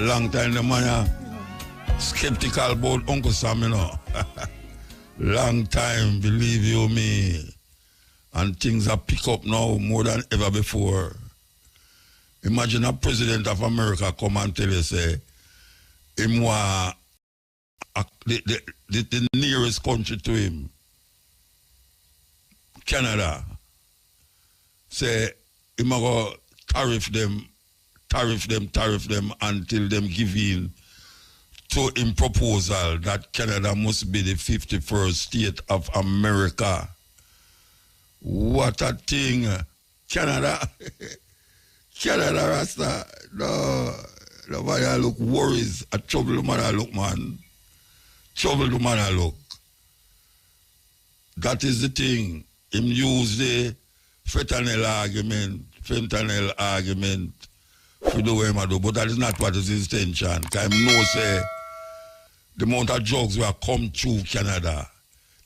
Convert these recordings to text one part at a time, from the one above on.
Long time the man skeptical about Uncle Sam, you know. Long time, believe you me. And things are pick up now more than ever before. Imagine a president of America come and tell you, say, him want the nearest country to him, Canada, say, him go tariff them until them give in to him proposal that Canada must be the 51st state of America. What a thing. Canada, Rasta. No, nobody look worries. A trouble the man look, man. Trouble the man look. That is the thing. Him use the fentanyl argument for the way him do, but that is not what is his intention. Because him know say the amount of drugs will come through Canada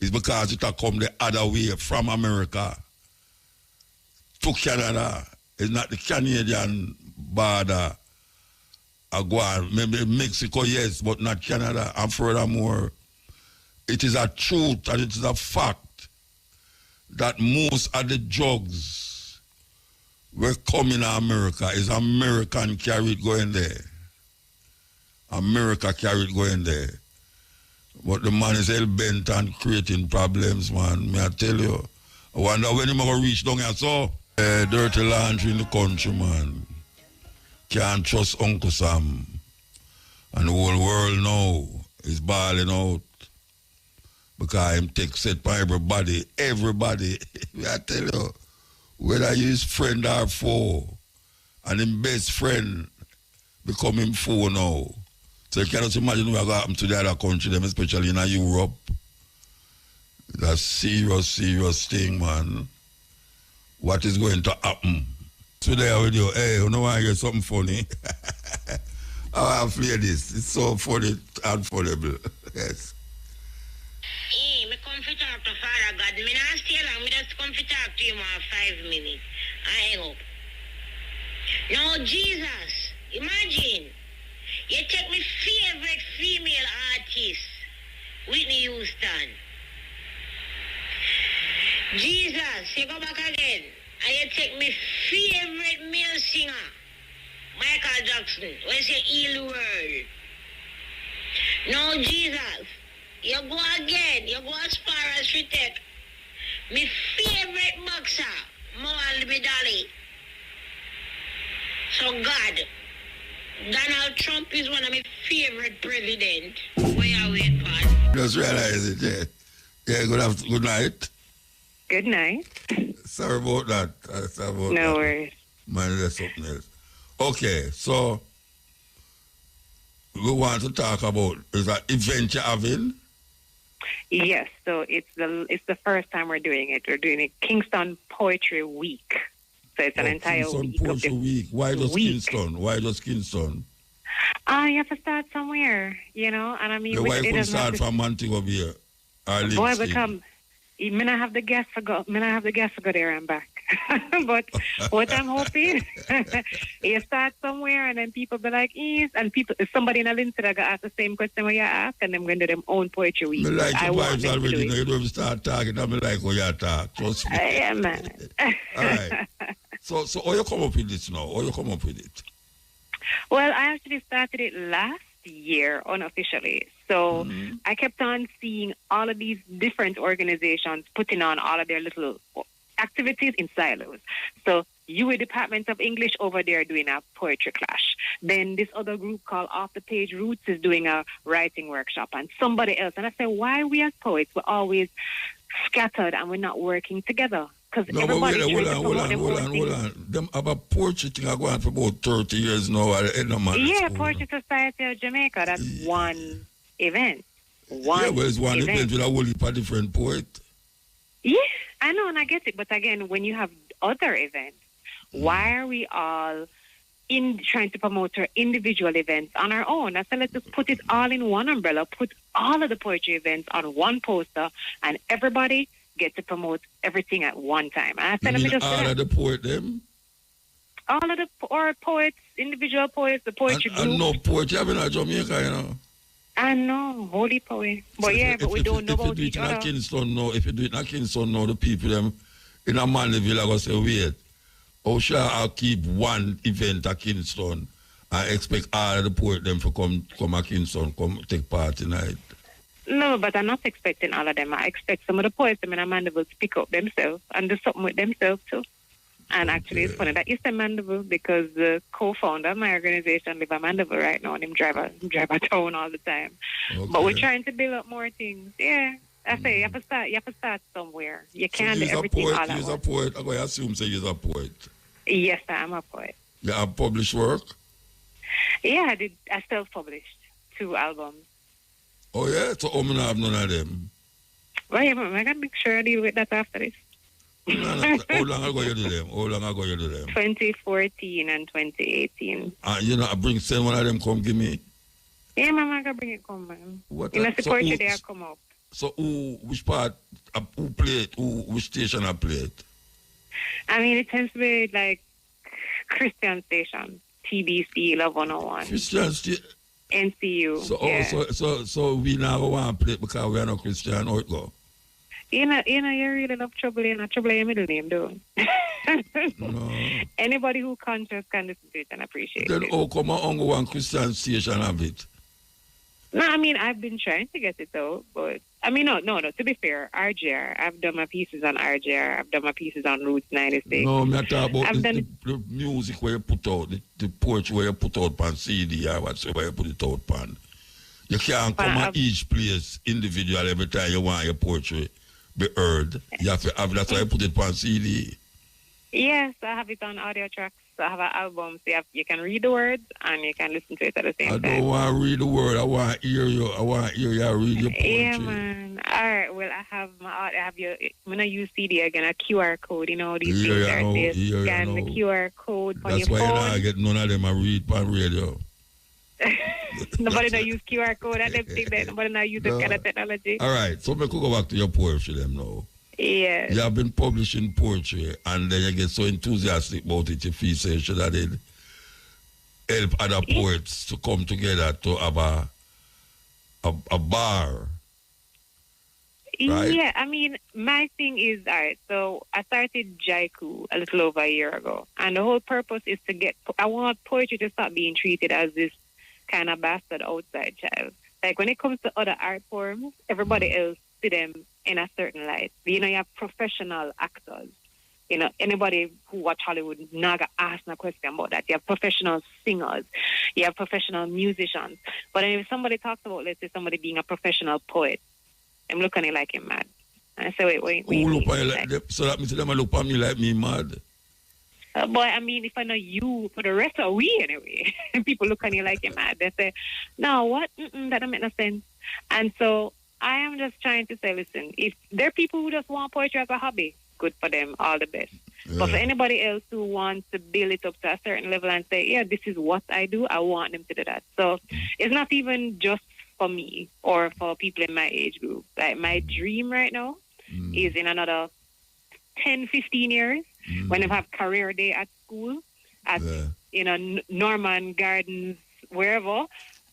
is because it will come the other way from America to Canada. It's not the Canadian border. Go on. Maybe Mexico, yes, but not Canada. And furthermore, it is a truth and it is a fact that most of the drugs were coming to America is American carried going there. America carried going there. But the man is hell bent on creating problems, man. May I tell you? I wonder when he's going to reach down here. So, dirty laundry in the country, man. Can't trust Uncle Sam. And the whole world now is balling out. Because him take set by everybody. Everybody. May I tell you? Whether you his friend or foe. And his best friend become him foe now. So you cannot imagine what happened to the other country, them especially in Europe. That's serious thing, man. What is going to happen? Today with you, hey, you know why I get something funny? I play this. It's so funny and funable. Yes. Hey, me come to talk to Father God. Me not stay long. Me just come to talk to him for 5 minutes. I hang up. Now, Jesus, imagine. You take my favorite female artist, Whitney Houston. Jesus, you go back again. And you take my favorite male singer, Michael Jackson. When you say heal the world. Now, Jesus, you go again. You go as far as you take my favorite boxer, Muhammad Ali. So, God, Donald Trump is one of my favorite presidents. Where you wait for? Just realize it, yeah. Yeah, good night. Good night. Sorry about that. No worries. Man, that's something else. Okay, so we want to talk about is that event you're having? Yes, so it's the first time we're doing it. We're doing a Kingston Poetry Week. So it's an entire Kingston week. Poetry Week. Why just Kingston? Why just Kingston? You have to start somewhere, you know. And I mean, why you start from Montego Bay? Boy, become. I not have the gas to go. I not have the gas to go there and back. But what I'm hoping, you start somewhere and then people be like, and people, somebody in a link that ask the same question when you ask, and them going to do them own poetry week. Me like I your vibes already. You don't start talking. I like how you talk. Trust me. Yeah, man. All right. So how you come up with this now? How you come up with it? Well, I actually started it last year unofficially. So I kept on seeing all of these different organizations putting on all of their little activities in silos. So UA Department of English over there doing a poetry clash. Then this other group called Off the Page Roots is doing a writing workshop, and somebody else. And I said, why we as poets, we're always scattered and we're not working together? Because everybody hold on. Them have a poetry thing I go on for about 30 years now at the end of my Yeah, Poetry Society of Jamaica. That's one event. It's one event with a whole heap of different poets. Yeah, I know, and I get it. But again, when you have other events, why are we all trying to promote our individual events on our own? I said, let's just put it all in one umbrella, put all of the poetry events on one poster, and everybody get to promote everything at one time. And I said, let me just all of the poet them? All of the poets individual poets, the poetry group. And no poetry having a Jamaica, you know. I know, holy poet. But So but we don't know about each other. If you do it in Kingston, no, the people them in a Mandeville are going to say, wait, how shall I keep one event at Kingston and expect all the poets them to come to Kingston, come take part tonight? No, but I'm not expecting all of them. I expect some of the poets them in a Mandeville to pick up themselves and do something with themselves too. And actually, it's funny that you said Mandeville because the co-founder of my organization live in Mandeville right now, and him drive a town all the time. Okay. But we're trying to build up more things. Yeah, I say you have to start somewhere. You can't do everything all at once. You're a poet. I'm going to assume so you're a poet. Yes, I'm a poet. You have published work? Yeah, I self-published 2 albums. Oh yeah, so I'm not have none of them. Well, yeah, but I gotta make sure I deal with that after this. How long ago you do them? 2014 and 2018. Send one of them come give me. Yeah, Mama, I can bring it come, man. In a poetry day I come up. So which part, who play it? Which station I play it? I mean, it tends to be like Christian station, TBC, Love 101. Christian station? NCU. So we now want to play it because we are not Christian, how it go? You really love trouble, trouble in your middle name, though. No. Anybody who conscious can listen to it and appreciate it. Then how come on one Christian station have it? No, I mean, I've been trying to get it, though, but, I mean, no, to be fair, RJR, I've done my pieces on RJR, I've done my pieces on Roots 96. No, I'm talking about the music where you put out, the poetry where you put out on CD or whatsoever you put it out on. You can't come at each place individual every time you want your poetry be heard. You have to have, that's why you put it on CD. Yes, I have it on audio tracks. I have an album, so you can read the words and you can listen to it at the same time. I don't want to read the word. I want to hear you. I want to hear you read your poetry. Yeah, man. All right. Well, I'm gonna use CD again. A QR code. You know these things are there. Scan the QR code on your phone. That's why you get none of them. I read on radio. Nobody don't use QR code. I don't think that nobody not use that kind of technology. All right. So we could go back to your poetry them now. Yeah. You have been publishing poetry and then you get so enthusiastic about it, you feel you should have help other poets to come together to have a bar. Right? Yeah, I mean, my thing is, all right, so I started Jaiku a little over a year ago. And the whole purpose is I want poetry to stop being treated as this kind of bastard outside child. Like when it comes to other art forms, everybody else see them in a certain light. You have professional actors. Anybody who watch Hollywood not gonna ask no question about that. You have professional singers. You have professional musicians. But if somebody talks about, let's say, somebody being a professional poet, I'm looking at it like him mad. And I say, wait. So that means them look at me like me mad? Boy, I mean, if I know you, for the rest of we anyway, people look at you like you're mad. They say, no, what? That don't make no sense. And so I am just trying to say, listen, if there are people who just want poetry as a hobby, good for them, all the best. Yeah. But for anybody else who wants to build it up to a certain level and say, yeah, this is what I do, I want them to do that. So it's not even just for me or for people in my age group. Like my dream right now is in another 10, 15 years when I have career day at school, at Norman Gardens, wherever,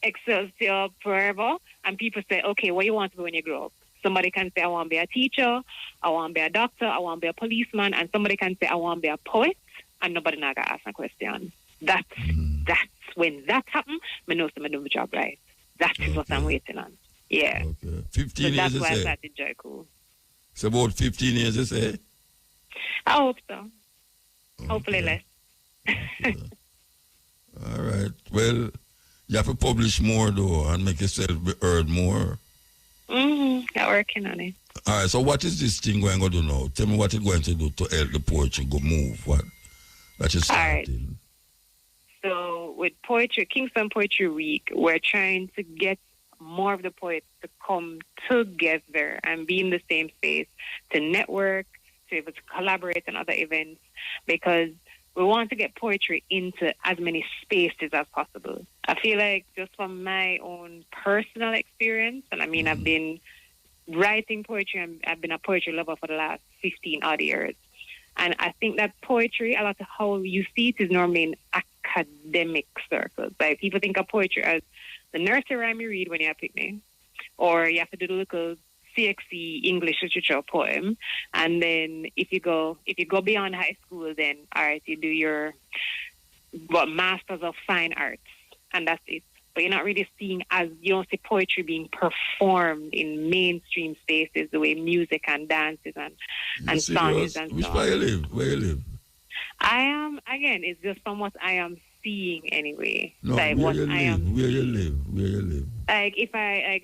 Excelsior, wherever, and people say, okay, what do you want to be when you grow up? Somebody can say, I want to be a teacher, I want to be a doctor, I want to be a policeman, and somebody can say, I want to be a poet, and nobody not going to ask a question. That's when that happens, I know I'm doing my job right. That is what I'm waiting on. Yeah. Okay. 15 years, that's why I started Jaiku. It's about 15 years, you say? I hope so. Okay. Hopefully less. Okay. All right. Well, you have to publish more, though, and make yourself be heard more. I'm working on it. All right. So what is this thing going to do now? Tell me what it's going to do to help the poetry go move. What? That is starting. All right. So with poetry, Kingston Poetry Week, we're trying to get more of the poets to come together and be in the same space, to network, to be able to collaborate on other events, because we want to get poetry into as many spaces as possible. I feel like just from my own personal experience, and I mean, I've been writing poetry and I've been a poetry lover for the last 15 odd years. And I think that poetry, a lot of how you see it is normally in academic circles. Like people think of poetry as the nursery rhyme you read when you're a picnic, or you have to do the little CXC English literature poem, and then if you go beyond high school, then all right, you do your Masters of Fine Arts, and that's it. But you're not really seeing you don't see poetry being performed in mainstream spaces the way music and dances and songs and Which part you live? Where you live? I am, again, it's just from what I am seeing anyway. No, like where what you live? Where you live? Like if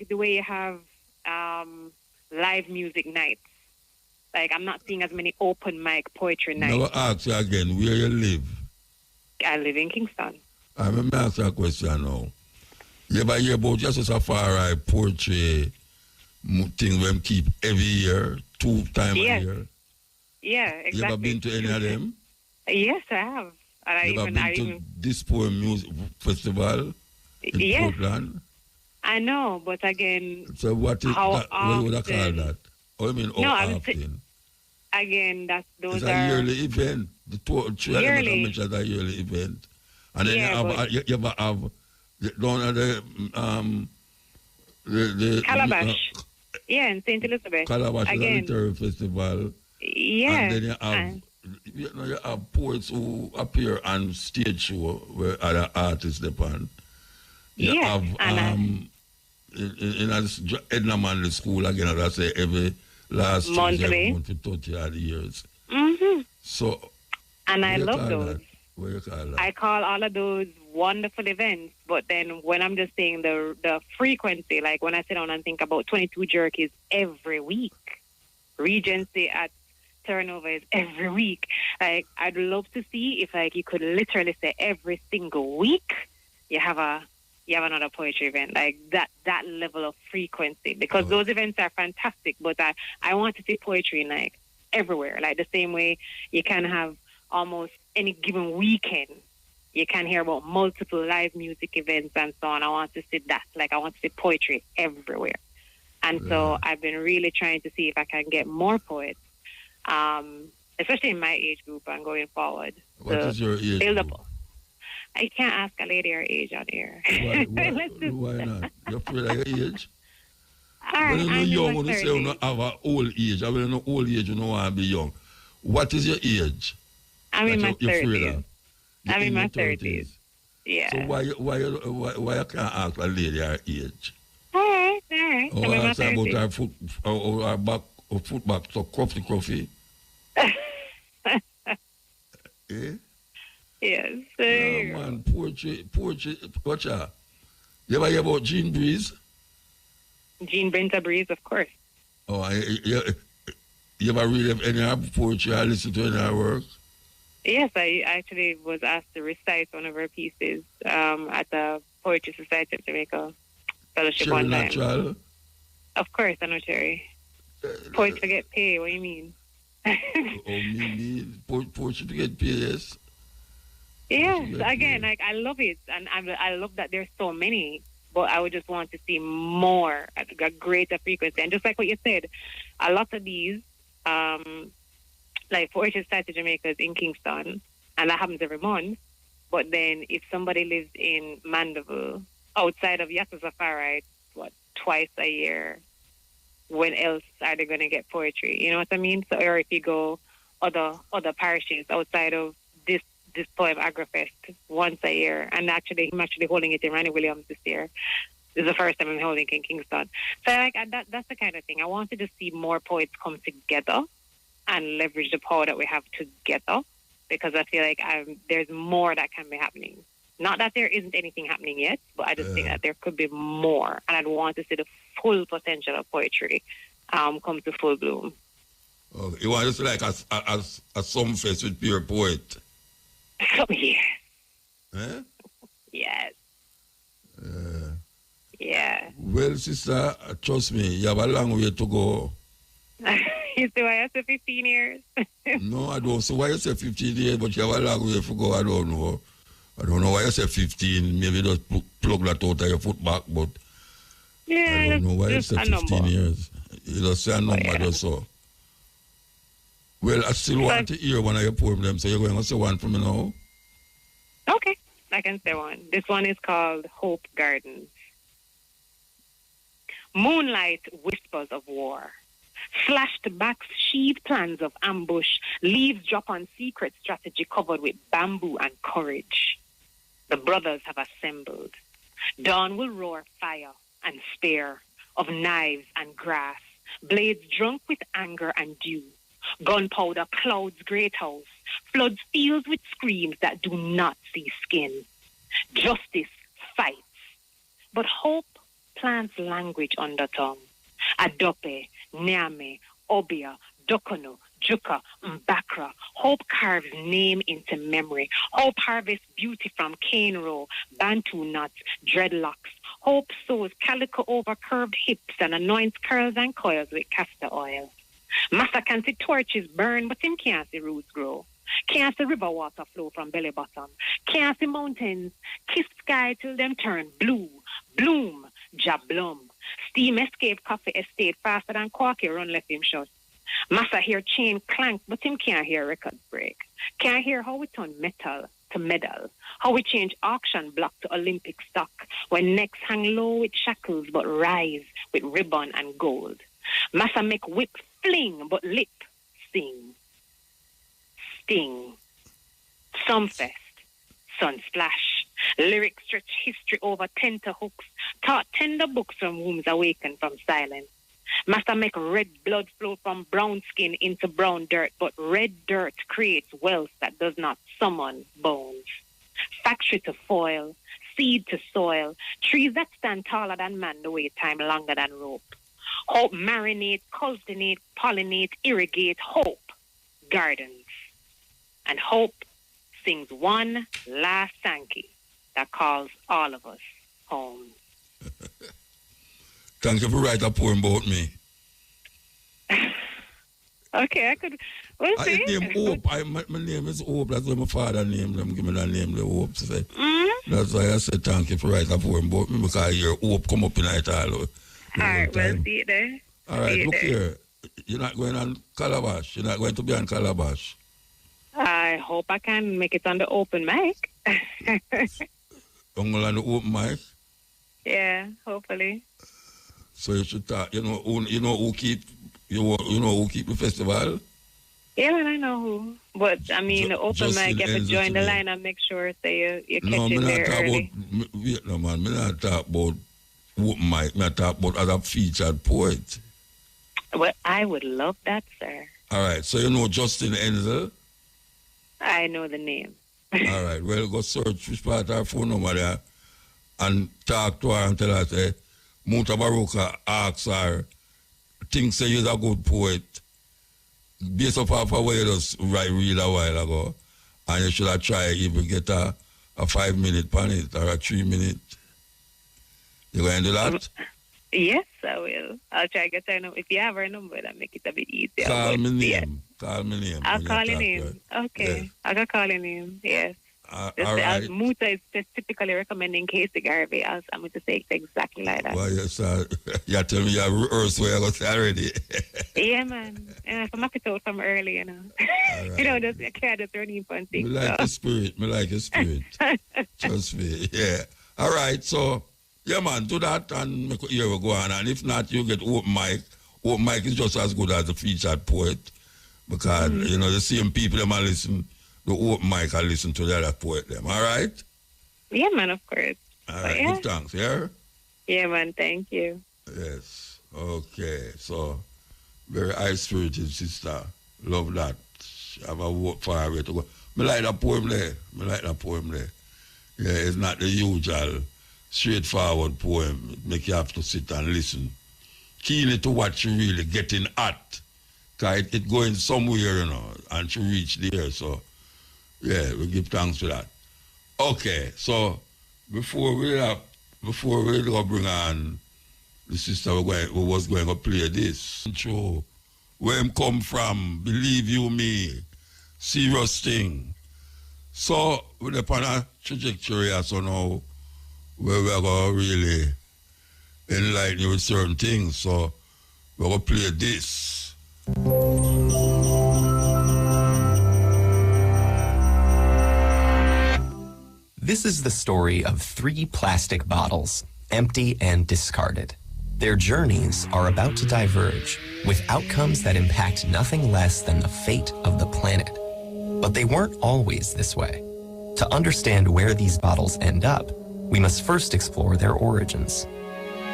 the way you have live music nights. Like I'm not seeing as many open mic poetry nights. Now I ask you again, where you live? I live in Kingston. I'm going to ask you a question now. You ever hear about just a safari poetry thing when keep every year, 2 times a year? Yeah, exactly. You ever been to any of them? Yes, I have. And you ever been to this poem music festival in Portland? I know, but again, so what would I call that? Oh, I mean, often? Again, those are... It's a yearly event. The two yearly. Mentioned a yearly event. And then you ever have... the Calabash. In St. Elizabeth. Calabash is a literary festival. Yeah. And then you have poets who appear on stage show where other artists depend. You have in Edna Manley School again, as I say, every last Tuesday for 30 odd years. Mm-hmm. So, and I love those. What do you call that? I call all of those wonderful events, but then when I'm just saying the frequency, like when I sit down and think about 22 jerkies every week, Regency at Turnover is every week. Like I'd love to see if like you could literally say every single week you have another poetry event, like that level of frequency, because those events are fantastic, but I want to see poetry in like everywhere, like the same way you can have almost any given weekend you can hear about multiple live music events and so on. I want to see that, like I want to see poetry everywhere. And so I've been really trying to see if I can get more poets, especially in my age group and going forward. What is your age group? I can't ask a lady her age on here. Why not? You're afraid of your age? When you're young, when you say you don't have an old age, I mean, no old age, you don't want to be young. What is your age? I'm in my 30s. I'm in my 30s. Yeah. So why you can't ask a lady her age? All right. Or ask her about her foot, or her back, or foot back, so coffee. Eh? Yes. Man, poetry, watch out. You ever hear about Jean Breeze? Jean Brenta Breeze, of course. Oh, you ever read any of her poetry or listen to any of her work? Yes, I actually was asked to recite one of her pieces at the Poetry Society of Jamaica Fellowship one time. Natural? Of course, I know, Terry. Poets to get paid, what do you mean? Poetry to get paid, yes. Yes, again, like I love it, and I love that there's so many, but I would just want to see more at a greater frequency. And just like what you said, a lot of these, like Poetry Society of Jamaica is in Kingston, and that happens every month. But then if somebody lives in Mandeville, outside of Yata Safari, twice a year, when else are they going to get poetry? You know what I mean? So, or if you go other parishes outside of this poem Agrafest once a year, and actually I'm actually holding it in Randy Williams this year. This is the first time I'm holding it in Kingston. So that's the kind of thing. I wanted to see more poets come together and leverage the power that we have together, because I feel like there's more that can be happening. Not that there isn't anything happening yet, but I just think that there could be more, and I'd want to see the full potential of poetry come to full bloom. Okay. You want to see like a Sumfest with pure poet? Oh, yes. Eh? Yes. Yeah. Well, sister, trust me, you have a long way to go. You say why I say 15 years? No, I don't. So why you say 15 years, but you have a long way to go? I don't know. I don't know why you say 15. Maybe just plug that out of your foot back, but I don't know why you say 15 years. You just say a number just so. Well, I still want to hear one of your poems, so you're going to say one for me now? Okay. I can say one. This one is called Hope Gardens. Moonlight whispers of war. Slashed backs sheathe plans of ambush. Leaves drop on secret strategy covered with bamboo and courage. The brothers have assembled. Dawn will roar fire and spear of knives and grass. Blades drunk with anger and dew. Gunpowder clouds great house. Floods fields with screams that do not see skin. Justice fights. But hope plants language undertongue. Adope, Nyame, Obia, Dokono, Juka, Mbakra. Hope carves name into memory. Hope harvests beauty from cane row, bantu nuts, dreadlocks. Hope sews calico over curved hips and anoints curls and coils with castor oil. Massa can see torches burn, but him can't see roots grow. Can't see river water flow from belly bottom. Can't see mountains kiss sky till them turn blue. Bloom, jablum. Steam escape coffee estate faster than Corky run left him shut. Massa hear chain clank, but him can't hear record break. Can't hear how we turn metal to medal. How we change auction block to Olympic stock. When necks hang low with shackles, but rise with ribbon and gold. Massa make whip fling, but lip sing. Sting. Sumfest. Sunsplash. Lyrics stretch history over tenterhooks. Taught tender books from wombs awakened from silence. Master make red blood flow from brown skin into brown dirt, but red dirt creates wealth that does not summon bones. Factory to foil, seed to soil, trees that stand taller than man the way time longer than rope. Hope marinate, cultivate, pollinate, irrigate, hope gardens. And hope sings one last Sankey that calls all of us home. Thank you for writing a poem about me. Okay, I could. We'll see. I name Hope. My name is Hope. That's why my father named them. Give me that name, the Hope. So that's why I said thank you for writing a poem about me, because I hear Hope come up in it all. All right, we'll see it there. All right, look here. You're not going on Calabash. You're not going to be on Calabash. I hope I can make it on the open mic. Only on the open mic? Yeah, hopefully. So you should talk. You know who keep who keep the festival? Yeah, man, I know who. But I mean, the open mic, you have to join the line and make sure say you catch it there early. No, man, me not talk about open mic. Me talk about other featured poet. Well, I would love that, sir. All right, so you know Justin Enzel? I know the name. All right, well, go search which part of her phone number there and talk to her and tell her, say, Mutabaruka asks her, thinks say you're a good poet, based off of what you just read a while ago, and you should have tried even get a 5 minute on it or a 3 minute. You going to do that? Yes, I will. I'll try to get her number. If you have her number, that'll make it a bit easier. Call me name. Call me name. I'll call your name. Okay. Yes. I'll go call your name. Yes. All right. Muta is typically recommending Casey Garvey. I'm going to say it exactly like that. Well, yes, you tell me you have rehearsed where I was already. Yeah, man. And I'm knock it out from early, you know. Right. You know, just, I can't just run in for things. Me like the spirit. Me like the spirit. Trust me. Yeah. All right. So, yeah, man, do that and make here we go on. And if not, you get open mic. Open mic is just as good as the featured poet. Because, you know, the same people that listen, the open mic, I listen to the other poet them. All right? Yeah, man, of course. All right, yeah. Good thanks, yeah? Yeah, man, thank you. Yes. Okay. So, very high-spirited sister. Love that. Have a walk far away to go. Me like that poem there. Yeah, it's not the usual straightforward poem. Make you have to sit and listen. Keenly to what you really getting at. Because it going somewhere, you know, and to reach there. So, yeah, we give thanks for that. Okay, so before we go bring on the sister who was going to play this intro, where him come from, believe you me, serious thing. So we're upon a trajectory so now where we're going to really enlighten you with certain things. So we're going to play this. This is the story of 3 plastic bottles, empty and discarded. Their journeys are about to diverge, with outcomes that impact nothing less than the fate of the planet. But they weren't always this way. To understand where these bottles end up, we must first explore their origins.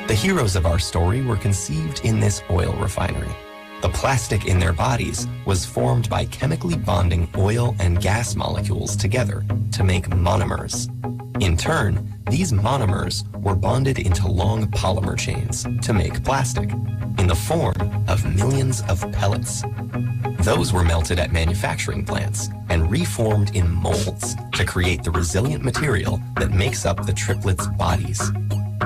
The heroes of our story were conceived in this oil refinery. The plastic in their bodies was formed by chemically bonding oil and gas molecules together to make monomers. In turn, these monomers were bonded into long polymer chains to make plastic, in the form of millions of pellets. Those were melted at manufacturing plants and reformed in molds to create the resilient material that makes up the triplets' bodies.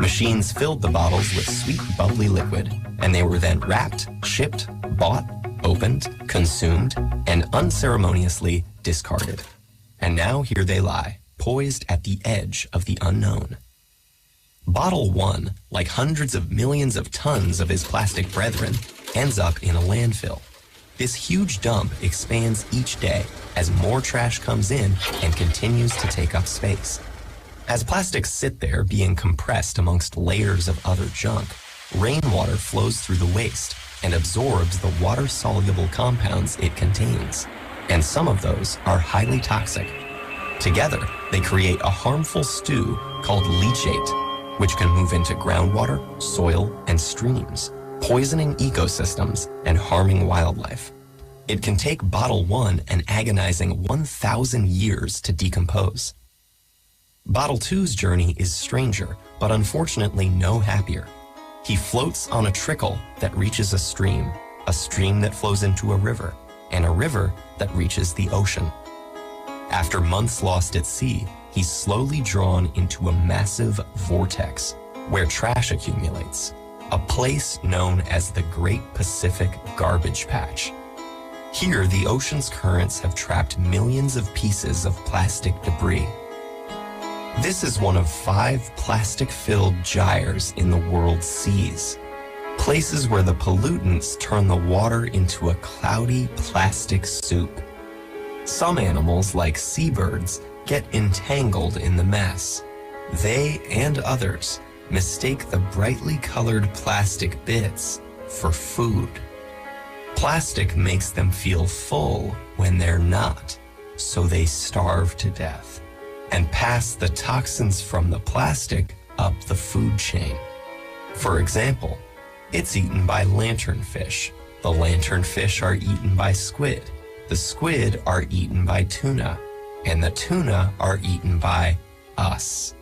Machines filled the bottles with sweet, bubbly liquid, and they were then wrapped, shipped, bought, opened, consumed, and unceremoniously discarded. And now here they lie, poised at the edge of the unknown. Bottle 1, like hundreds of millions of tons of his plastic brethren, ends up in a landfill. This huge dump expands each day as more trash comes in and continues to take up space. As plastics sit there being compressed amongst layers of other junk, rainwater flows through the waste and absorbs the water-soluble compounds it contains. And some of those are highly toxic. Together, they create a harmful stew called leachate, which can move into groundwater, soil, and streams, poisoning ecosystems and harming wildlife. It can take Bottle 1 an agonizing 1,000 years to decompose. Bottle 2's journey is stranger, but unfortunately no happier. He floats on a trickle that reaches a stream that flows into a river, and a river that reaches the ocean. After months lost at sea, he's slowly drawn into a massive vortex where trash accumulates, a place known as the Great Pacific Garbage Patch. Here, the ocean's currents have trapped millions of pieces of plastic debris. This is one of 5 plastic-filled gyres in the world's seas, places where the pollutants turn the water into a cloudy plastic soup. Some animals, like seabirds, get entangled in the mess. They and others mistake the brightly colored plastic bits for food. Plastic makes them feel full when they're not, so they starve to death and pass the toxins from the plastic up the food chain. For example, it's eaten by lanternfish. The lanternfish are eaten by squid. The squid are eaten by tuna. And the tuna are eaten by us.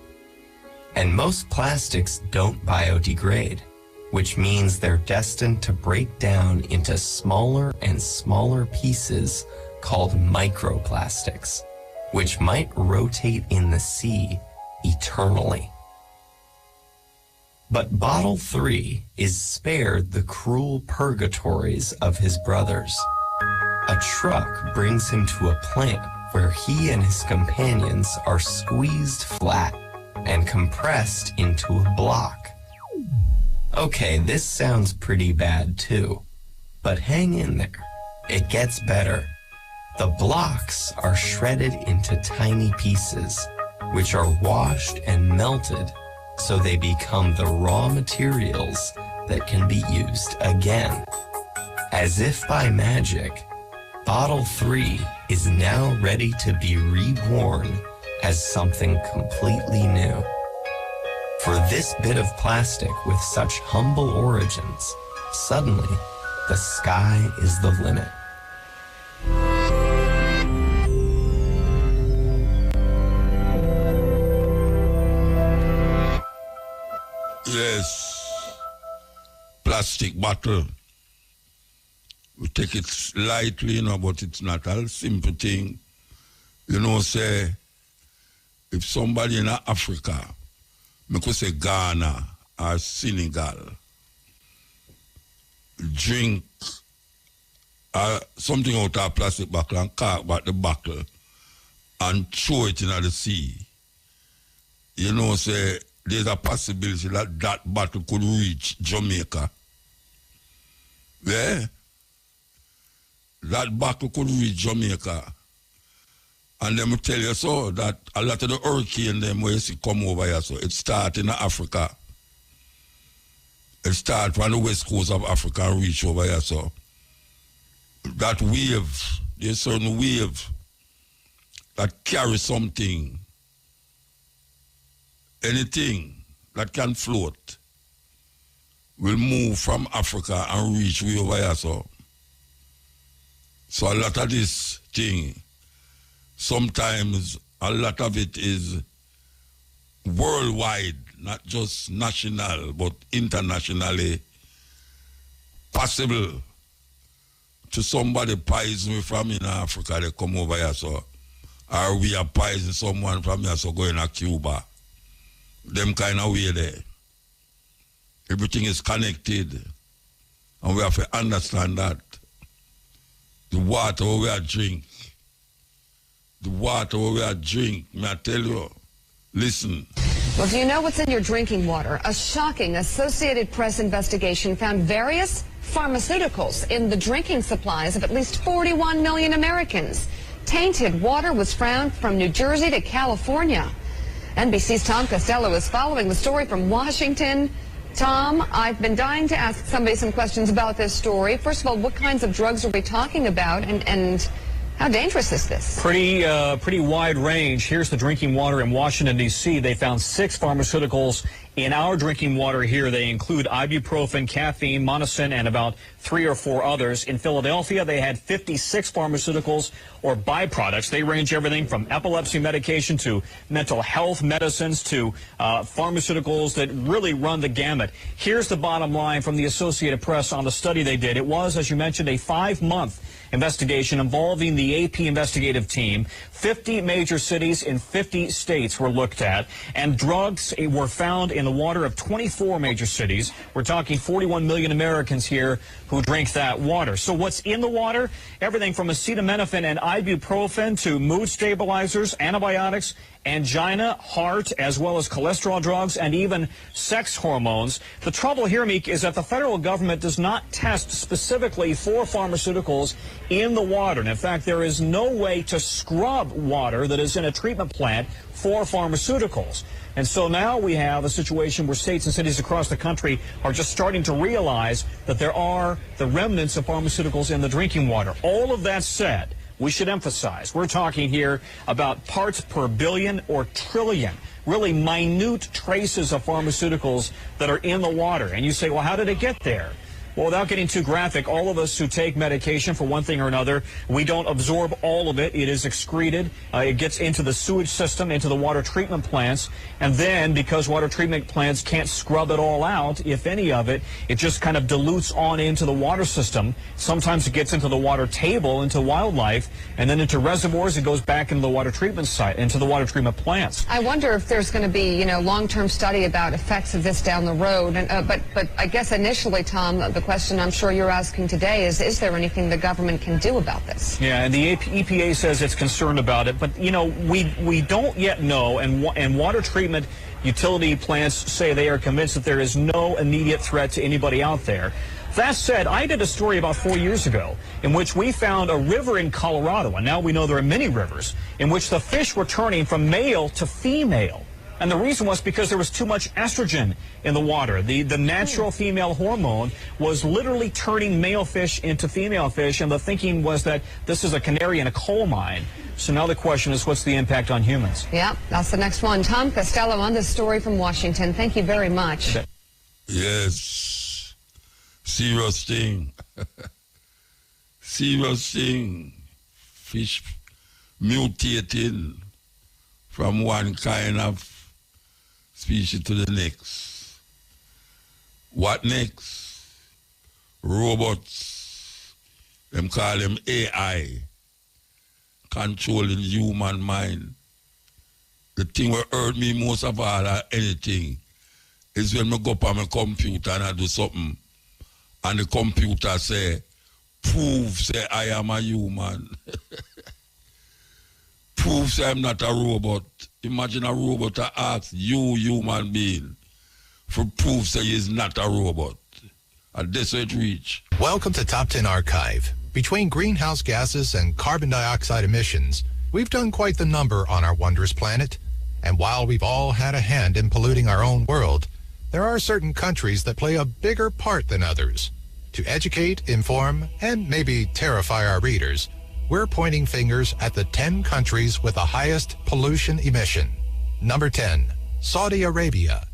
And most plastics don't biodegrade, which means they're destined to break down into smaller and smaller pieces called microplastics, which might rotate in the sea eternally. But Bottle 3 is spared the cruel purgatories of his brothers. A truck brings him to a plant where he and his companions are squeezed flat and compressed into a block. Okay, this sounds pretty bad too, but hang in there. It gets better. The blocks are shredded into tiny pieces, which are washed and melted so they become the raw materials that can be used again. As if by magic, Bottle 3 is now ready to be reborn as something completely new. For this bit of plastic with such humble origins, suddenly the sky is the limit. Yes, plastic bottle. We take it lightly, but it's not a simple thing. Say, if somebody in Africa, I could say Ghana or Senegal, drink something out of a plastic bottle and cark back the bottle and throw it in the sea, say, there's a possibility that that bottle could reach Jamaica. Yeah? That bottle could reach Jamaica. And them will tell you so that a lot of the hurricane them where you see come over here, so it start in Africa. It start from the west coast of Africa and reach over here, so that wave, there's certain wave that carry something, anything that can float will move from Africa and reach way over here, so a lot of this thing, sometimes a lot of it is worldwide, not just national, but internationally possible. To somebody poison me from in Africa, they come over here, so, or we are poison someone from here, so going to Cuba. Them kind of way there. Everything is connected, and we have to understand that. The water we are drink, may I tell you, listen. Well, do you know what's in your drinking water? A shocking Associated Press investigation found various pharmaceuticals in the drinking supplies of at least 41 million Americans. Tainted water was found from New Jersey to California. NBC's Tom Costello is following the story from Washington. Tom, I've been dying to ask somebody some questions about this story. First of all, what kinds of drugs are we talking about, and how dangerous is this? Pretty wide range. Here's the drinking water in Washington, D.C. They found 6 pharmaceuticals in our drinking water here. They include ibuprofen, caffeine, monosin, and about 3 or 4 others. In Philadelphia, they had 56 pharmaceuticals or byproducts. They range everything from epilepsy medication to mental health medicines to pharmaceuticals that really run the gamut. Here's the bottom line from the Associated Press on the study they did. It was, as you mentioned, a 5-month investigation involving the AP investigative team. 50 major cities in 50 states were looked at, and drugs were found in the water of 24 major cities. We're talking 41 million Americans here who drink that water. So what's in the water? Everything from acetaminophen and ibuprofen to mood stabilizers, antibiotics, angina, heart, as well as cholesterol drugs, and even sex hormones. The trouble here, Meek, is that the federal government does not test specifically for pharmaceuticals in the water. And in fact, there is no way to scrub water that is in a treatment plant for pharmaceuticals. And so now we have a situation where states and cities across the country are just starting to realize that there are the remnants of pharmaceuticals in the drinking water. All of that said, we should emphasize, we're talking here about parts per billion or trillion, really minute traces of pharmaceuticals that are in the water. And you say, well, how did it get there? Well, without getting too graphic, all of us who take medication for one thing or another, we don't absorb all of it. It is excreted. It gets into the sewage system, into the water treatment plants. And then, because water treatment plants can't scrub it all out, if any of it, it just kind of dilutes on into the water system. Sometimes it gets into the water table, into wildlife, and then into reservoirs. It goes back into the water treatment site, into the water treatment plants. I wonder if there's going to be, long-term study about effects of this down the road. And, but I guess initially, Tom, the question I'm sure you're asking today is there anything the government can do about this? Yeah, and the EPA says it's concerned about it, but we don't yet know, and water treatment utility plants say they are convinced that there is no immediate threat to anybody out there. That said, I did a story about 4 years ago in which we found a river in Colorado, and now we know there are many rivers, in which the fish were turning from male to female. And the reason was because there was too much estrogen in the water. The natural female hormone was literally turning male fish into female fish, and the thinking was that this is a canary in a coal mine. So now the question is, what's the impact on humans? Yeah, that's the next one. Tom Costello on this story from Washington. Thank you very much. Yes. Serious thing. Serious thing. Fish mutating from one kind of species to the next. What next? Robots. Them call them AI. Controlling human mind. The thing that hurt me most of all anything is when I go up on my computer and I do something and the computer say, say I am a human. Prove say I'm not a robot. Imagine a robot that asks you, human being, for proof say he's not a robot. And this it reach. Welcome to Top 10 Archive. Between greenhouse gases and carbon dioxide emissions, We've done quite the number on our wondrous planet, and while we've all had a hand in polluting our own world, there are certain countries that play a bigger part than others. To educate, inform, and maybe terrify our readers, we're pointing fingers at the 10 countries with the highest pollution emission. Number 10, Saudi Arabia.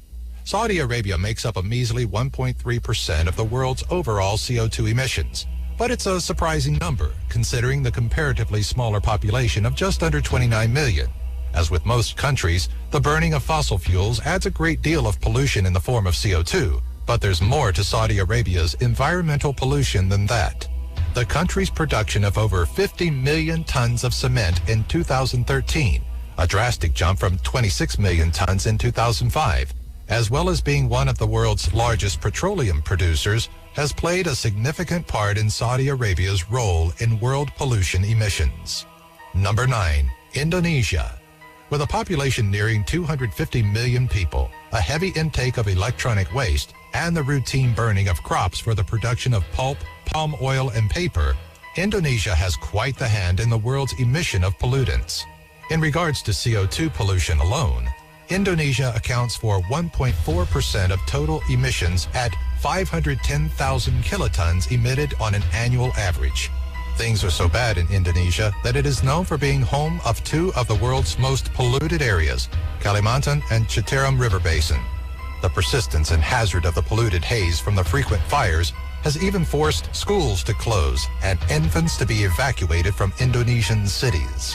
Saudi Arabia makes up a measly 1.3% of the world's overall CO2 emissions, but it's a surprising number considering the comparatively smaller population of just under 29 million. As with most countries, the burning of fossil fuels adds a great deal of pollution in the form of CO2, but there's more to Saudi Arabia's environmental pollution than that. The country's production of over 50 million tons of cement in 2013, a drastic jump from 26 million tons in 2005, as well as being one of the world's largest petroleum producers, has played a significant part in Saudi Arabia's role in world pollution emissions. Number 9, Indonesia. With a population nearing 250 million people, a heavy intake of electronic waste, and the routine burning of crops for the production of pulp, palm oil, and paper, Indonesia has quite the hand in the world's emission of pollutants. In regards to CO2 pollution alone, Indonesia accounts for 1.4% of total emissions at 510,000 kilotons emitted on an annual average. Things are so bad in Indonesia that it is known for being home of two of the world's most polluted areas, Kalimantan and Citarum River Basin. The persistence and hazard of the polluted haze from the frequent fires has even forced schools to close and infants to be evacuated from Indonesian cities.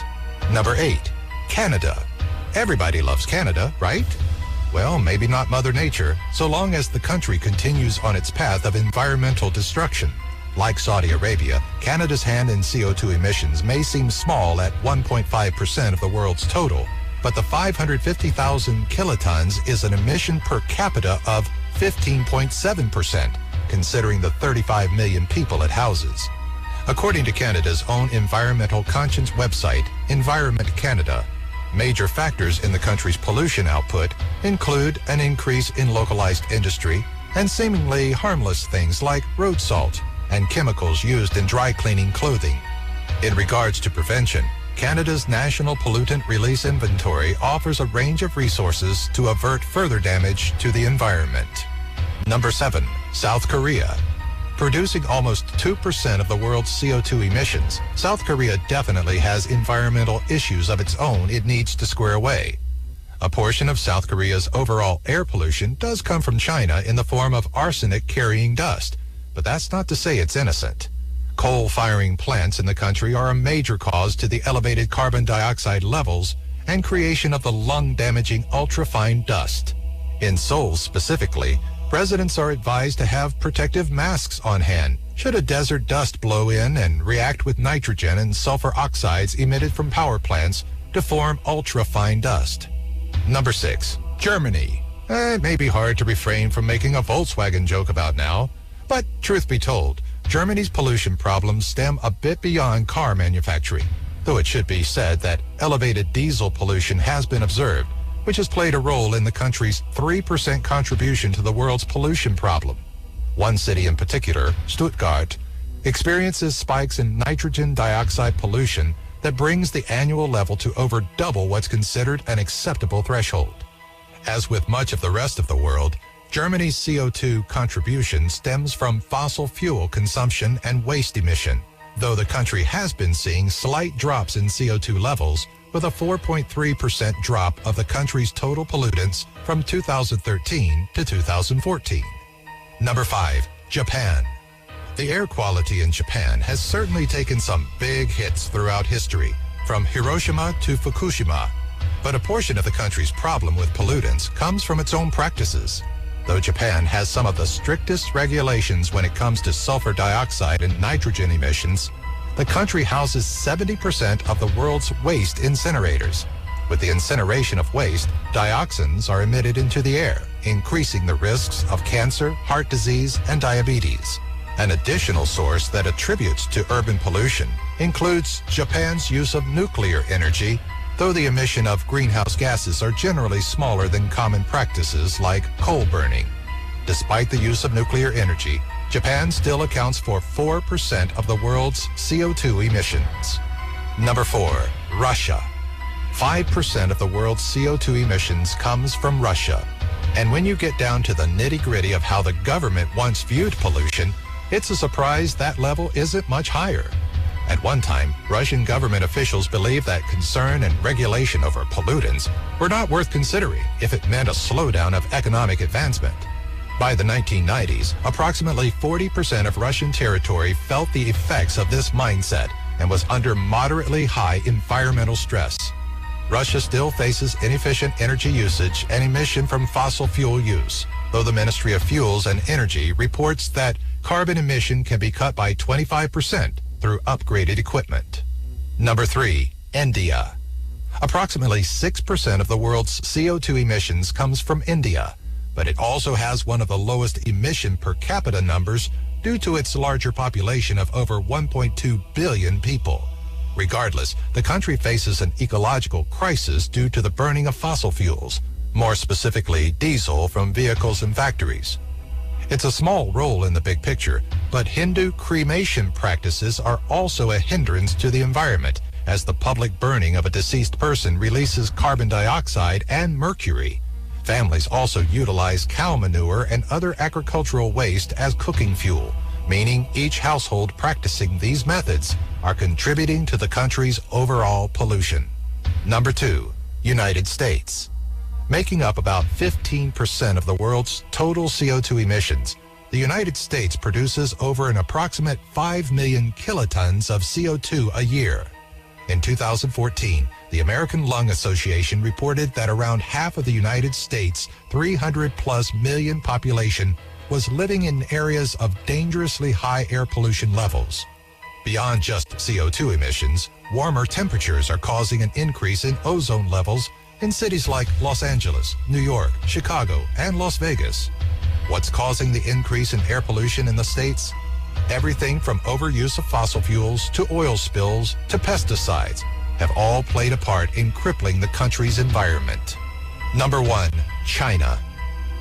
Number 8, Canada. Everybody loves Canada, right? Well, maybe not Mother Nature, so long as the country continues on its path of environmental destruction. Like Saudi Arabia, Canada's hand in CO2 emissions may seem small at 1.5% of the world's total, but the 550,000 kilotons is an emission per capita of 15.7%, considering the 35 million people it houses. According to Canada's own environmental conscience website, Environment Canada, major factors in the country's pollution output include an increase in localized industry and seemingly harmless things like road salt and chemicals used in dry cleaning clothing. In regards to prevention, Canada's National Pollutant Release Inventory offers a range of resources to avert further damage to the environment. Number 7, South Korea. Producing almost 2% of the world's CO2 emissions, South Korea definitely has environmental issues of its own it needs to square away. A portion of South Korea's overall air pollution does come from China in the form of arsenic-carrying dust, but that's not to say it's innocent. Coal-firing plants in the country are a major cause to the elevated carbon dioxide levels and creation of the lung-damaging ultra-fine dust. In Seoul specifically, residents are advised to have protective masks on hand should a desert dust blow in and react with nitrogen and sulfur oxides emitted from power plants to form ultra-fine dust. Number 6, Germany. It may be hard to refrain from making a Volkswagen joke about now, but truth be told, Germany's pollution problems stem a bit beyond car manufacturing, though it should be said that elevated diesel pollution has been observed, which has played a role in the country's 3% contribution to the world's pollution problem. One city in particular, Stuttgart, experiences spikes in nitrogen dioxide pollution that brings the annual level to over double what's considered an acceptable threshold. As with much of the rest of the world, Germany's CO2 contribution stems from fossil fuel consumption and waste emission, though the country has been seeing slight drops in CO2 levels, with a 4.3% drop of the country's total pollutants from 2013 to 2014. Number 5, Japan. The air quality in Japan has certainly taken some big hits throughout history, from Hiroshima to Fukushima, but a portion of the country's problem with pollutants comes from its own practices. Though Japan has some of the strictest regulations when it comes to sulfur dioxide and nitrogen emissions, the country houses 70% of the world's waste incinerators. With the incineration of waste, dioxins are emitted into the air, increasing the risks of cancer, heart disease, and diabetes. An additional source that attributes to urban pollution includes Japan's use of nuclear energy, though the emission of greenhouse gases are generally smaller than common practices like coal burning. Despite the use of nuclear energy, Japan still accounts for 4% of the world's CO2 emissions. Number 4, Russia. 5% of the world's CO2 emissions comes from Russia. And when you get down to the nitty-gritty of how the government once viewed pollution, it's a surprise that level isn't much higher. At one time, Russian government officials believed that concern and regulation over pollutants were not worth considering if it meant a slowdown of economic advancement. By the 1990s, approximately 40% of Russian territory felt the effects of this mindset and was under moderately high environmental stress. Russia still faces inefficient energy usage and emission from fossil fuel use, though the Ministry of Fuels and Energy reports that carbon emission can be cut by 25% through upgraded equipment. Number 3, India. Approximately 6% of the world's CO2 emissions comes from India, but it also has one of the lowest emission per capita numbers due to its larger population of over 1.2 billion people. Regardless, the country faces an ecological crisis due to the burning of fossil fuels, more specifically diesel from vehicles and factories. It's a small role in the big picture, but Hindu cremation practices are also a hindrance to the environment, as the public burning of a deceased person releases carbon dioxide and mercury. Families also utilize cow manure and other agricultural waste as cooking fuel, meaning each household practicing these methods are contributing to the country's overall pollution. Number 2, United States. Making up about 15% of the world's total CO2 emissions, the United States produces over an approximate 5 million kilotons of CO2 a year. In 2014, the American Lung Association reported that around half of the United States' 300-plus million population was living in areas of dangerously high air pollution levels. Beyond just CO2 emissions, warmer temperatures are causing an increase in ozone levels in cities like Los Angeles, New York, Chicago, and Las Vegas. What's causing the increase in air pollution in the states? Everything from overuse of fossil fuels to oil spills to pesticides have all played a part in crippling the country's environment. Number 1, China.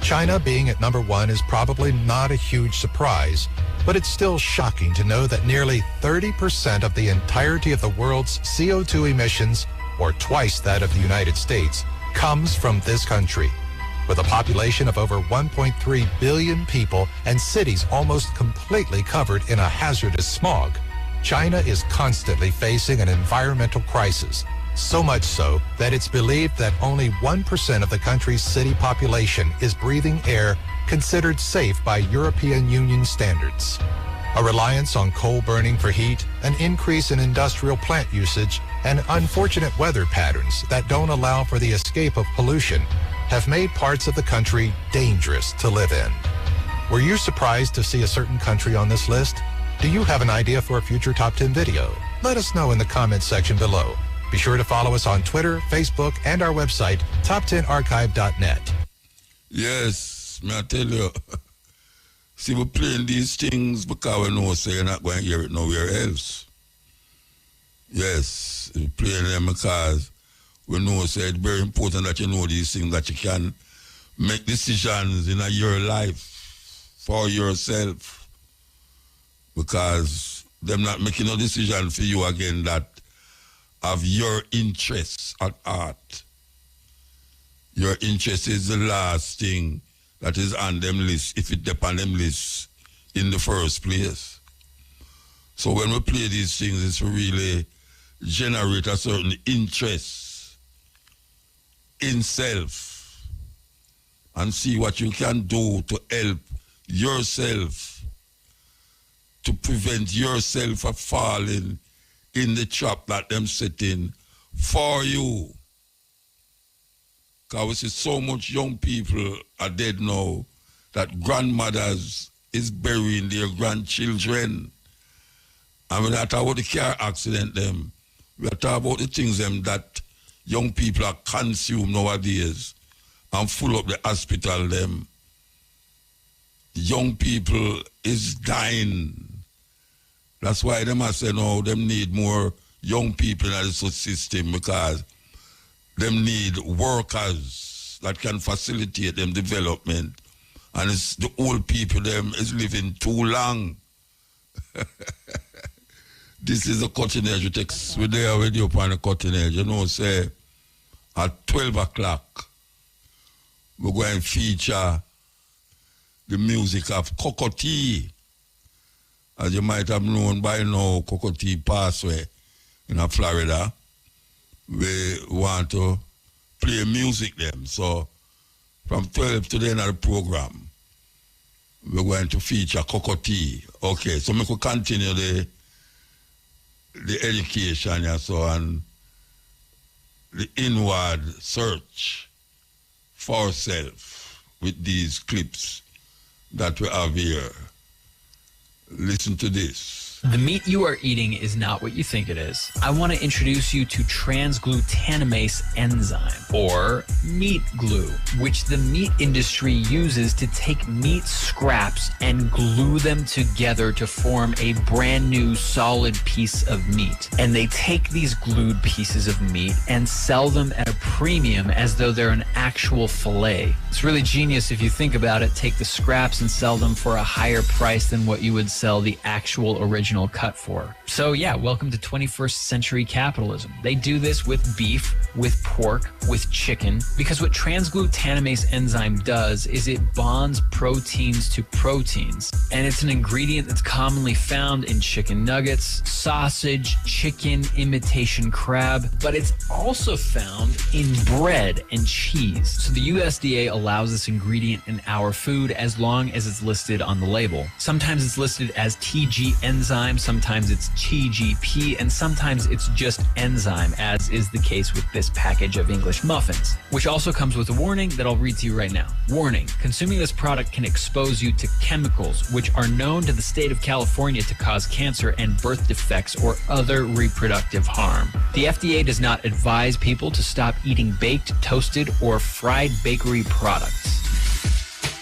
China being at number 1 is probably not a huge surprise, but it's still shocking to know that nearly 30% of the entirety of the world's CO2 emissions, or twice that of the United States, comes from this country. With a population of over 1.3 billion people and cities almost completely covered in a hazardous smog, China is constantly facing an environmental crisis, so much so that it's believed that only 1% of the country's city population is breathing air considered safe by European Union standards. A reliance on coal burning for heat, an increase in industrial plant usage, and unfortunate weather patterns that don't allow for the escape of pollution have made parts of the country dangerous to live in. Were you surprised to see a certain country on this list? Do you have an idea for a future Top 10 video? Let us know in the comments section below. Be sure to follow us on Twitter, Facebook, and our website, top10archive.net. Yes, may I tell you. See, we're playing these things because we know so you're not going to hear it nowhere else. Yes, we're playing them because we know so it's very important that you know these things, that you can make decisions in your life for yourself, because they're not making no decision for you again that have your interests at heart. Your interest is the last thing that is on them list, if it depends on them list in the first place. So when we play these things, it's to really generate a certain interest in self and see what you can do to help yourself, to prevent yourself from falling in the trap that them setting for you. Because we see so much young people are dead now that grandmothers is burying their grandchildren. And we're not talking about the car accident them. We're talking about the things them that young people are consumed nowadays and full up the hospital them. Young people is dying. That's why them I say no, them need more young people in the system, because them need workers that can facilitate them development. And it's the old people them is living too long. This is the cutting edge. We're there with you upon the cutting edge. You know, say, at 12 o'clock, we're going to feature the music of Coccoa. As you might have known by now, Coccoa passed away in Florida. We want to play music them. So, from 12 to the end of the program, we're going to feature Coccoa. Okay, so we could continue the education and so on, the inward search for self with these clips that we have here. Listen to this. The meat you are eating is not what you think it is. I want to introduce you to transglutaminase enzyme, or meat glue, which the meat industry uses to take meat scraps and glue them together to form a brand new solid piece of meat. And they take these glued pieces of meat and sell them at a premium as though they're an actual fillet. It's really genius if you think about it. Take the scraps and sell them for a higher price than what you would sell the actual original cut for. So yeah, welcome to 21st century capitalism. They do this with beef, with pork, with chicken, because what transglutaminase enzyme does is it bonds proteins to proteins. And it's an ingredient that's commonly found in chicken nuggets, sausage, chicken imitation crab, but it's also found in bread and cheese. So the USDA allows this ingredient in our food as long as it's listed on the label. Sometimes it's listed as TG enzyme, sometimes it's TGP, and sometimes it's just enzyme, as is the case with this package of English muffins, which also comes with a warning that I'll read to you right now. Warning: consuming this product can expose you to chemicals which are known to the state of California to cause cancer and birth defects or other reproductive harm. The FDA does not advise people to stop eating baked, toasted, or fried bakery products.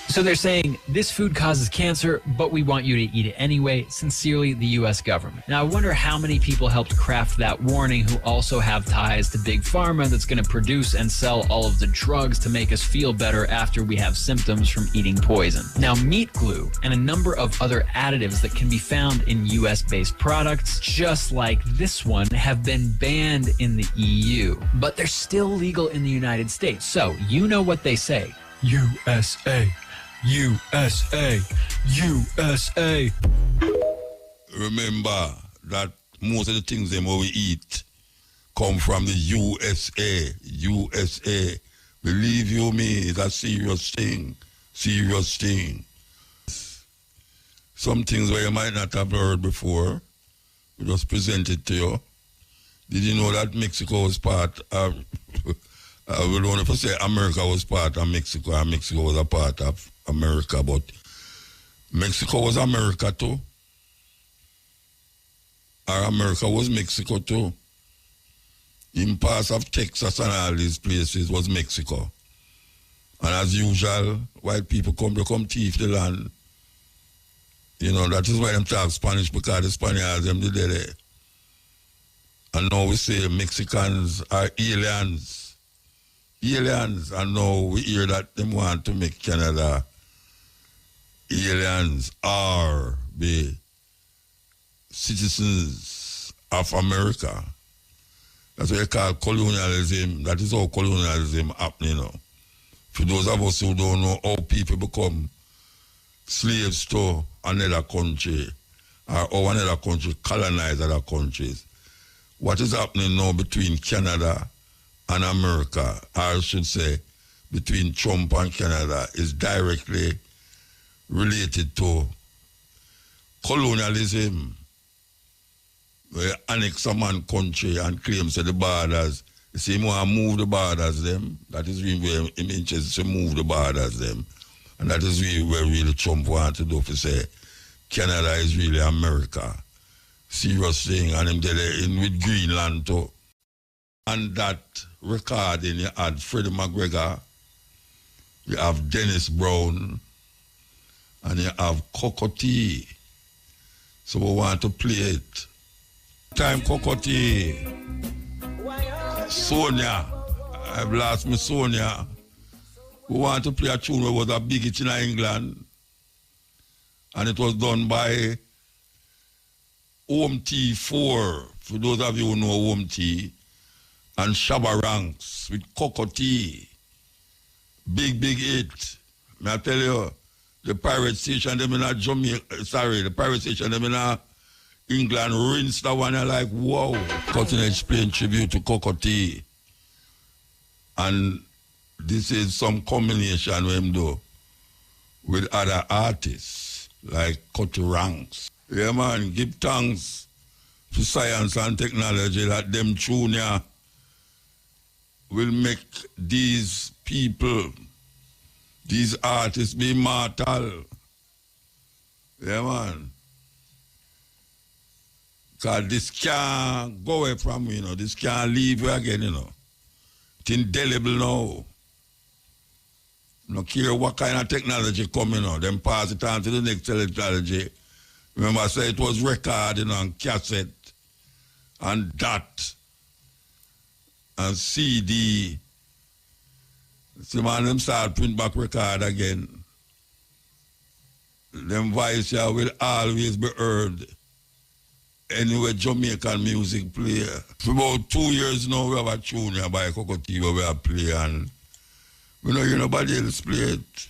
So they're saying this food causes cancer, but we want you to eat it anyway. Sincerely, the U.S. government. Now, I wonder how many people helped craft that warning who also have ties to Big Pharma that's going to produce and sell all of the drugs to make us feel better after we have symptoms from eating poison. Now, meat glue and a number of other additives that can be found in U.S.-based products, just like this one, have been banned in the EU. But they're still legal in the United States. So, you know what they say. USA. USA, USA. Remember that most of the things them we eat come from the USA. USA. Believe you me, it's a serious thing. Serious thing. Some things where you might not have heard before, we just present it to you. Did you know that Mexico was part of, we don't want to say America was part of Mexico, and Mexico was a part of America, but Mexico was America too. Or America was Mexico too. In parts of Texas and all these places was Mexico. And as usual, white people come thief the land. You know, that is why them talk Spanish, because the Spaniards them did there. And now we say Mexicans are aliens. Aliens, and now we hear that them want to make Canada aliens are the citizens of America. That's what they call colonialism. That is how colonialism happening now. For those of us who don't know how people become slaves to another country, or how another country colonize other countries, what is happening now between Canada and America, or I should say between Trump and Canada, is directly related to colonialism, where annex a man country and claims to the borders. You see, he want to move the borders them. That is really where he means to move the borders them. And that is really where really Trump wants to do, to say Canada is really America. Serious thing. And him did it in with Greenland too. And that recording, you had Freddie McGregor, you have Dennis Brown, and you have Coccoa. So we want to play it. Time Coccoa. Sonia. I've lost me Sonia. We want to play a tune that was a big hit in England. And it was done by Home Tea 4, for those of you who know Home Tea, and Shabba Ranks with Coccoa Tea. Big hit. May I tell you, the pirate station, them in Jamaica, the pirate station, them in England, rinse that one, and like, wow. Cutting Edge playing tribute to Coccoa Tea. And this is some combination with him do with other artists, like Coccoa Ranks. Yeah, man, give thanks to science and technology that them junior will make these people, these artists be immortal. Yeah, man. Because this can't go away from me, This can't leave you again, It's indelible now. No care what kind of technology coming, Then pass it on to the next technology. Remember I said it was recording on cassette and dot and CD. See, man, them start print back record again. Them voice here will always be heard anywhere Jamaican music play. For about 2 years now, we have a tune here by Coccoa Tea where we are play, and we don't hear nobody else play it.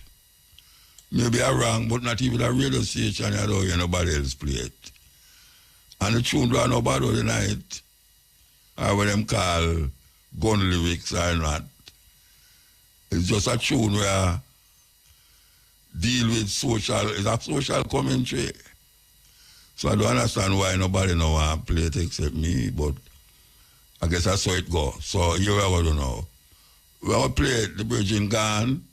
Maybe I'm wrong, but not even a radio station, I don't hear nobody else play it. And the tune don't nobody the night, or what them call gun lyrics or not. It's just a tune where deal with it's a social commentary. So I don't understand why nobody know want to play it except me, but I guess that's how it goes. So here we are going now. We have to play the Virgin gone,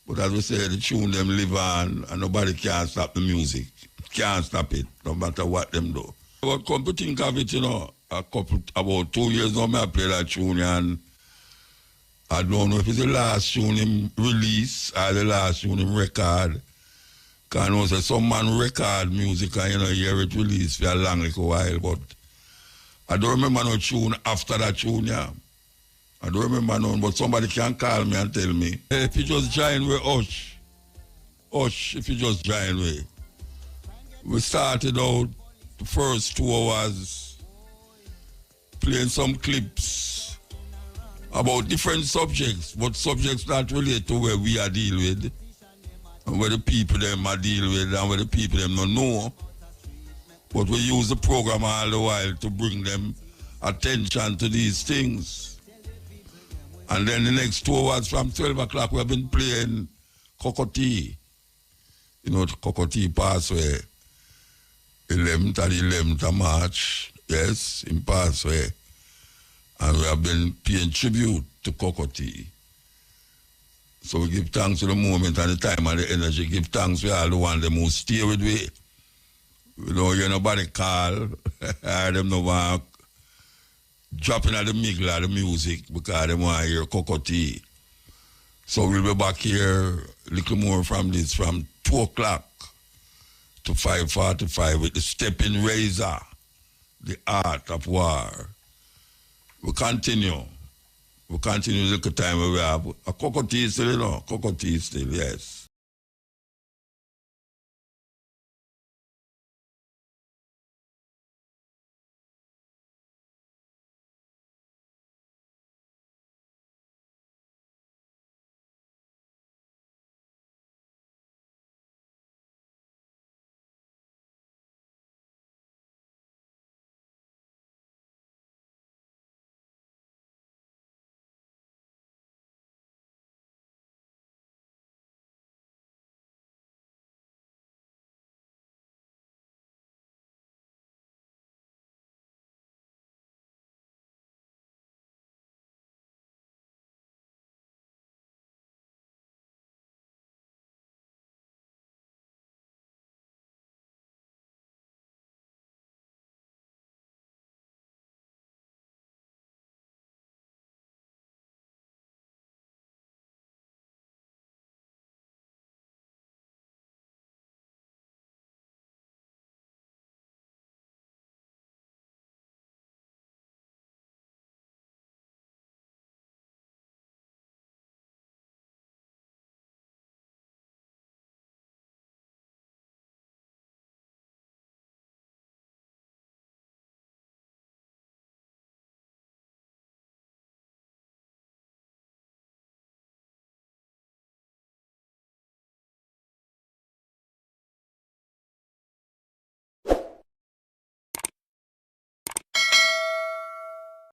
but as we say, the tune them live on and nobody can stop the music. Can't stop it, no matter what them do. But come to think of it, about 2 years now, I play that tune, and I don't know if it's the last tune him release or the last tune him record. Because I know say some man record music and hear it release for a long little while, but I don't remember no tune after that tune, yeah. I don't remember none, but somebody can call me and tell me. If you just join with Hush, if you just join with. We started out the first 2 hours playing some clips about different subjects, but subjects that relate to where we are dealing with, and where the people them are dealing with, and where the people them don't know. But we use the program all the while to bring them attention to these things. And then the next 2 hours from 12 o'clock, we have been playing Coccoa Tea. The Coccoa Tea Passway, 11th and 11th of March, yes, in Passway. And we have been paying tribute to Coccoa Tea. So we give thanks to the moment and the time and the energy. Give thanks to all the ones who stay with me. We don't hear nobody call. I them no want dropping at the middle of the music because they want to hear Coccoa Tea. So we'll be back here a little more from this, from 2 o'clock to 5:45 with the Stepping Razor, the art of war. We continue. We continue the time we have. A Coccoa Tea still, Coccoa Tea still, yes.